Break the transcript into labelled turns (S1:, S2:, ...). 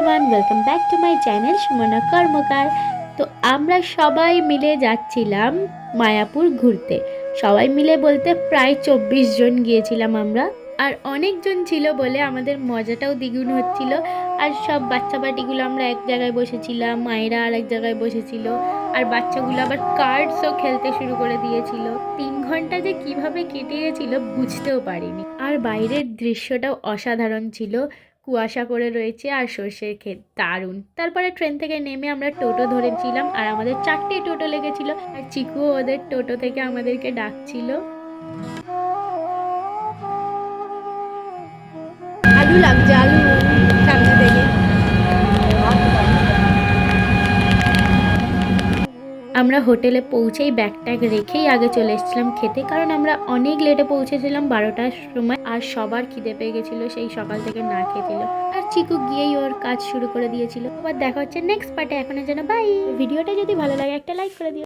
S1: Everyone, welcome back to my channel Sumana Karmakar. তো আমরা সবাই মিলে যাচ্ছিলাম মায়াপুর ঘুরতে। সবাই মিলে বলতে প্রায় 24 জন গিয়েছিলাম আমরা। আর অনেকজন ছিল বলে আমাদের মজাটাও দ্বিগুণ হচ্ছিল। আর সব বাচ্চা পাটিগুলো আমরা এক জায়গায় বসেছিলাম, মায়েরা আর এক জায়গায় বসেছিল। আর বাচ্চাগুলো আবার কার্ডসও খেলতে শুরু করে দিয়েছিল। 3 ঘন্টা যে কিভাবে কেটে গেছিল বুঝতেও পারিনি। আর বাইরের দৃশ্যটাও অসাধারণ ছিল। কুয়াশা করে রয়েছে আর সর্ষের ক্ষেত, দারুণ। তারপরে ট্রেন থেকে নেমে আমরা টোটো ধরেছিলাম আর আমাদের 4টে টোটো লেগেছিল। আর চিকুও ওদের টোটো থেকে আমাদেরকে ডাকছিল। আলু লাগছে, আলু সামনে থেকে। আমরা হোটেলে পৌঁছেই ব্যাগ ট্যাগ রেখেই আগে চলে এসেছিলাম খেতে, কারণ আমরা অনেক লেটে পৌঁছেছিলাম 12টার সময়। আর সবার খিদে পেয়ে গেছিলো, সেই সকাল থেকে না খেয়েছিল। আর চিকু গিয়েই ওর কাজ শুরু করে দিয়েছিল। আবার দেখা হচ্ছে নেক্সট পার্টে। এখনের জন্য বাই। ভিডিওটা যদি ভালো লাগে একটা লাইক করে দিও।